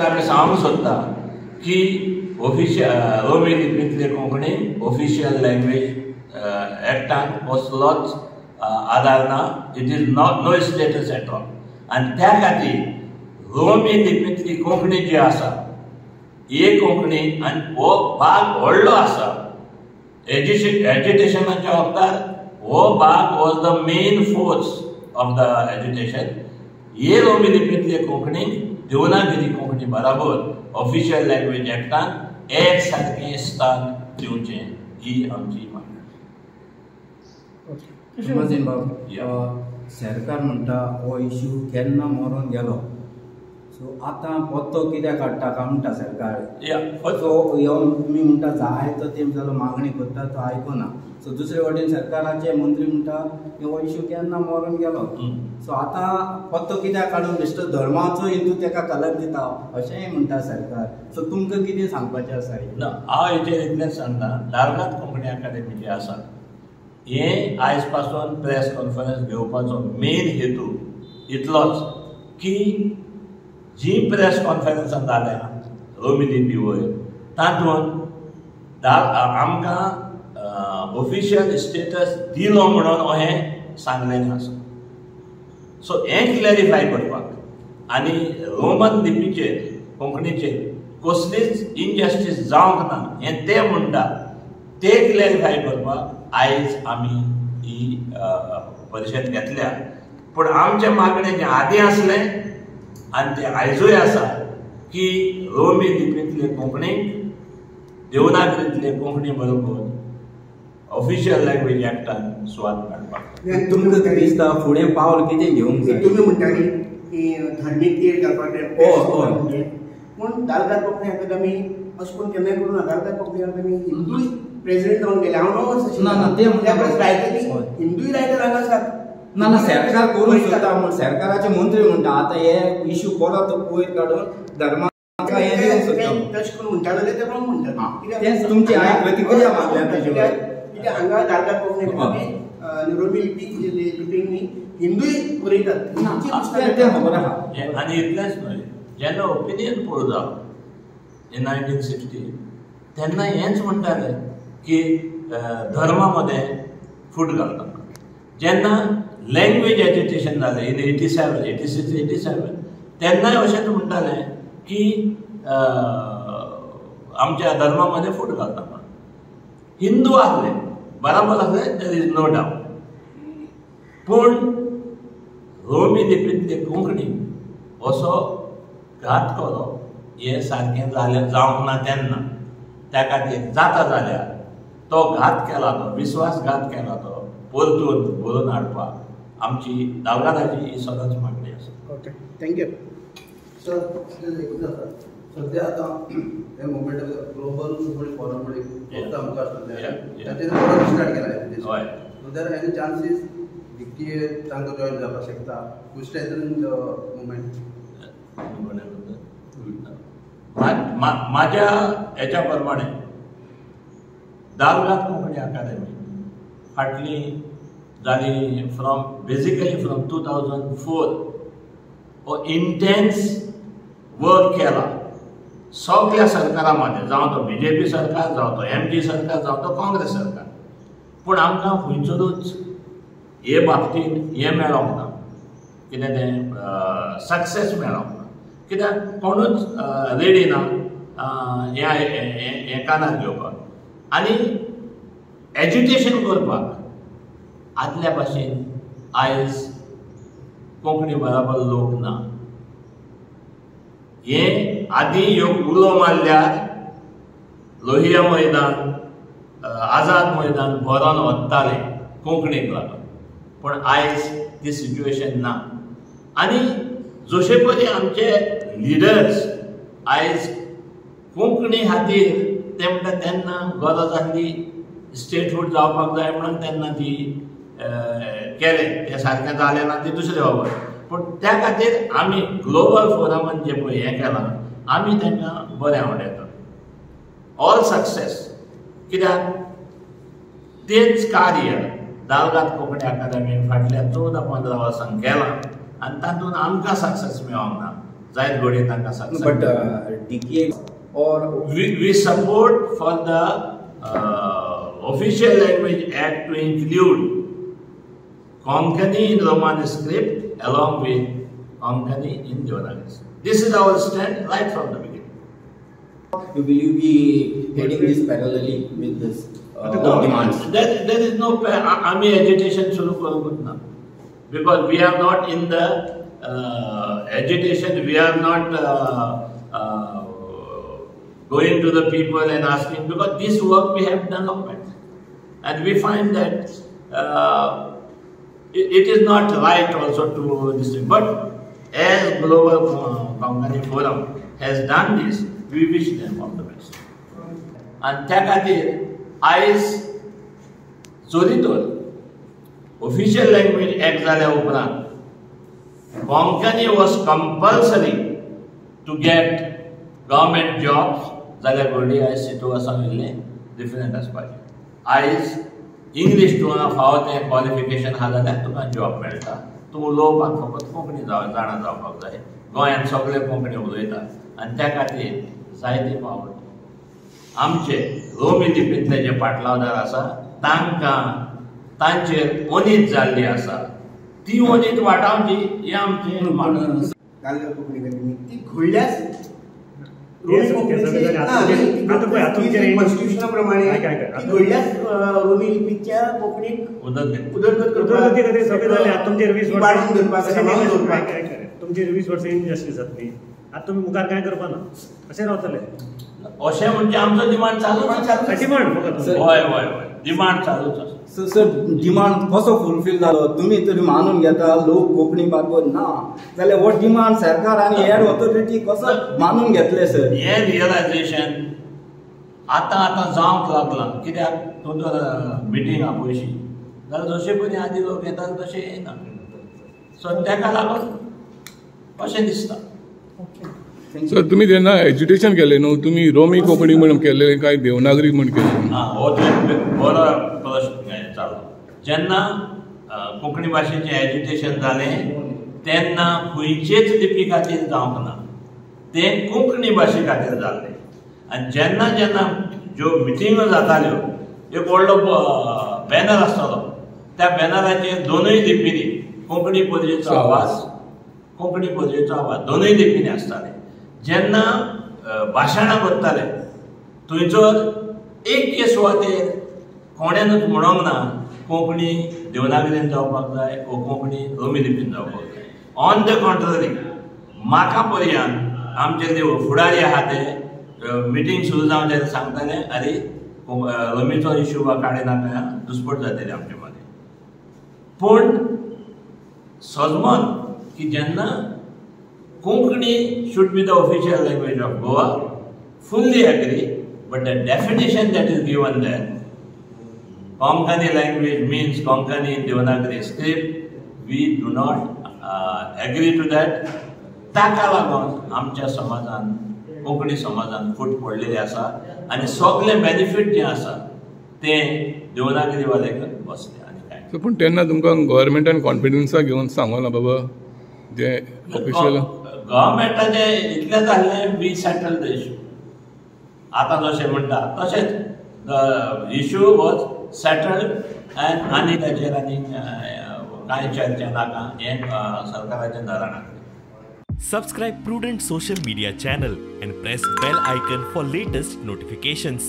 आमी सांगूंक सोदता की रोमी लिपींतली कोंकणी ऑफिशियल लँग्वेज एक्टान कसलोच आधार ना. It is no status at all. आनी त्या खातीर रोमी लिपींतली कोंकणी जी आसा ही कोंकणी आनी हो भाग व्हडलो आसा. एज्युटेशनाच्या वक्तार हो भाग was the main force of the education. हे रोमी लिपींतली कोंकणी देवनागरी कोंकणी बराबर ऑफिशियल लँग्वेज एक्टान एक सारकें स्थान दिवचें ही आमची मागणी. सरकार म्हणटा हो इश्यू केन्ना मरून गेलो. सो आतां पत्तो कित्याक काडटा काय म्हणटा सरकार. सो येवन तुमी म्हणटा जाय तो तेम जालो मागणी करता तो आयकना. सो दुसरे वटेन सरकाराचे मंत्री म्हणटा हो इश्यू केन्ना मरून गेलो. सो आतां पत्तो कित्याक काडून बेश्टो धर्माचो हिंदू ताका कलर दिता अशेंय म्हणटा सरकार. सो तुमकां कितें सांगपाचें आसा? हांव हेचेर इतलेंच सांगता. दारगात कोंकणी अकादेमी जी आसा हे आयज पासून प्रेस कॉन्फरन्स घेवपाचो मेन हेतू इतलोच की जी प्रेस कॉन्फरन्सां जाल्या रोमी लिपी वयर तातूंत आमकां ऑफिशियल स्टेटस दिलो म्हणून अशें सांगलें आसा. सो हें क्लॅरिफाय करपाक आनी रोमन लिपीचेर कोंकणीचेर कसलीच इनजस्टीस जावंक ना हें ते म्हणटा ते क्लॅरिफाय करपाक आयज आमी ही परिशद घेतल्या. पूण आमचे मागणें जें आदीं आसलें आनी तें आयजूय आसा की रोमी लिपींतले कोंकणीक देवनागरींतले कोंकणी बरोबर ऑफिशियल लँग्वेज एक्टान सुवात काडपाक. तुमकां कितें दिसता फुडें पावल कितें घेवंक जाय? तुमी म्हणटाली की धार्मीक तेड घालपाक पूण दारगात कोंकणी अकादेमी अशें करून केन्नाय करूं ना. दारगात कोंकणी अकादेमी हिंदूय प्रेसिडेंट जावन गेले. हांव हिंदूय रायटर हांगा आसात. ना ना सरकार करूंक सोदता म्हूण सरकाराचे मंत्री म्हणटा आतां हे इश्यू परत वयर काडून धर्माका हें दिवंक सोदता. तशें करून म्हणटाले ते पण म्हणटात. तेंच तुमची हांवें प्रतिक्रिया मागल्या ताचे वयर. कित्याक हांगा दारगात कोंकणी अकादेमी रोमी लिपींनी हिंदूय बरयतात. तें खबर आहा. आनी इतलेंच न्हय, जेन्ना ओपिनियन पोल जालो इन 1960 तेन्ना हेंच म्हणटाले की धर्मा मध्ये फूट घालता. जेन्ना लँग्वेज एज्युकेशन जालें इन 87, 86, 87 तेन्नाय अशेंच म्हणटाले की आमच्या धर्मामध्ये फूट घालता. हिंदू आसले बराबर आसले, देर इज नो डावट. पूण रोमी लिपींतली कोंकणी असो घात करप हें सारकें जावंक ना तेन्ना. त्या खातीर जाता जाल्यार तो घात केला तो विश्वासघात केला तो परतून भरून हाडपाक आमची दावगादाची ही सदांच मागणी आसा. Okay, thank you. सर सध्या आता हे मुवमेंट ग्लोबल फॉरम आमकां स्टार्ट केला. सो देर एनी चान्सीस की तांकां जॉइन जावपाक शकता? We strengthen the movement. माझ्या हेच्या प्रमाणे दारगात कोंकणी अकादेमी फाटली जाली बेसिकली फ्रॉम 2004 हो इंटेन्स वर्क केला सगळ्या सरकारांमध्ये, जावं तो BJP सरकार, जावं तो MG सरकार, जावं तो काँग्रेस सरकार. पूण आमकां खंयचोच हे बाबतींत हें मेळोंक ना, कितें तें सक्सेस मेळोंक ना. कित्याक कोणूच रेडी ना हें कानार घेवपाक. आनी एज्युकेशन करपाक आदल्या भाशेन आयज कोंकणी बराबर लोक ना. हें आदीं उलो मारल्यार लोहिया मैदान, आझाद मैदान भरोन वताले कोंकणीक लागून. पूण आयज ती सिच्युएशन ना. आनी जशे परी आमचे लिडर्स आयज कोंकणी खातीर ते म्हणटा तेन्ना गरज आसली स्टेटहूड जावपाक जाय म्हणून तेन्ना ती केलें. तें सारकें जालें ना ती दुसरी खबर. पूण त्या खातीर आमी ग्लोबल फोरमान जें पळय हें केलां आमी तांकां बरें आवडटा. All success. कित्याक तेंच कार्य दारगात कोंकणी अकादेमी फाटल्या 14-15 वर्सां केलां आनी तातूंत आमकां सक्सेस मेळोंक ना. जायत घोडी तांकां success. But DK or we support for the official language act to include Konkani in Romani script along with Konkani in Devanagari. This is our stand right from the beginning. will you be heading this parallelly with this demands? There is no army agitation suru karut na, because we are not in the agitation. We are not going to the people and asking, because this work we have done of it, and we find that it is not right also to this thing. But as Global Konkani Forum has done this, we wish them all the best. And त्या खातीर आयज चोरीतोर official language act जाल्या उपरांत Konkani was compulsory to get government jobs. जाल्यार घोडी आयज situation इल्लें different आसपाचें. आयज इंग्लीश तुका फावो तें क्वॉलिफिकेशन आहा जाल्यार तुका जॉब मेळटा. तूं उलोवपाक फकत कोंकणी जाणा जावपाक जाय. गोंयांत सगळे कोंकणी उलयतात आनी त्या खातीर जायते फावट आमचे रोमी लिपींतले जे पाटलावदार आसा तांकां तांचेर ओनीत जाल्ली आसा. ती ओनीत वाटावची हे आमचें मागणें. दालगार कोंकणी अकादमी ती घडल्याच कॉन्स्टिट्युशना प्रमाणे घडल्याच रोमी लिपीच्या कोंकणीक उदरगत वाडोवन धरपाक सांबाळून दवरपाक. तुमची 20 वर्सां इंडस्ट्री जातली. आतां तुमी मुखार कांय करपा ना, अशें रावतले. अशें म्हणजे आमचो डिमांड चालूच आसा. डिमांड फकत हय हय हय डिमांड चालूच आसा. सर डिमांड कसो फुलफील जालो तुमी तरी मानून घेता लोक कोंकणी बागोवन ना जाल्यार हो डिमांड सरकार आनी हेर ऑथॉरिटी कसो मानून घेतले सर? हे रियलायझेशन आतां जावंक लागलां. कित्याक तो मिटींग आहा पयशी जाल्यार जशे पयलीं आदी लोक येतात तशे येना. सो तेका लागून अशें दिसता. सर तुमी जेन्ना एज्युकेशन केलें न्हू तुमी रोमी कोंकणी म्हणून केलें काय देवनागरी म्हणून केलें? हो बरो प्रश्न जालो. जेन्ना कोंकणी भाशेचें एज्युकेशन जालें तेन्ना खंयचेच लिपी खातीर जावंक ना, तें कोंकणी भाशे खातीर जाल्लें. आनी जेन्ना जेन्ना ज्यो मिटिंगो जाताल्यो एक व्हडलो बॅनर आसतालो. त्या बॅनराचेर दोनूय लिपींनी कोंकणी पर्येचो आवाज कोंकणी पर्येचो आवाज दोनूय लिपींनी आसताले. जेन्ना भाशणां करताले थंयसर एक सुवातेर कोण्यानूच म्हणोंक ना कोंकणी देवनागरीन जावपाक जाय वो कोंकणी रोमी लिपीन जावपाक जाय. ऑन द कॉन्ट्ररी म्हाका पर्यंत आमचे फुडारी आहा ते मिटींग सुरू जावन तेन्ना सांगताले अरे रोमीचो इश्यू काडे नाका दुस्पट जातले आमचे मदें. पूण सजमन की जेन्ना Konkani should be the official language of Goa. Fully agree, but the definition that is given there, Konkani language means Konkani in Devanagari script. We do not agree to that. ताका लागून आमच्या समाजान कोंकणी समाजान फूट पडलेली आसा आनी सगळे बेनिफीट जे आसा ते देवनागरी वाल्याक बसले आनी काय. पूण तेन्ना तुमकां गव्हर्मेंटान कॉन्फिडन्सा घेवन सांगला बाबा जे ऑफिशियल गव्हर्मेंटाचे इतलें जाल्लें वी सेटल द इश्यू. आतां जशें म्हणटा तशेंच द इश्यू वॉज सेटल्ड आनी ताचेर आनी कांय चर्चा नाका हें सरकाराचें धोरण आसा. Subscribe Prudent social media channel and press bell icon for latest notifications.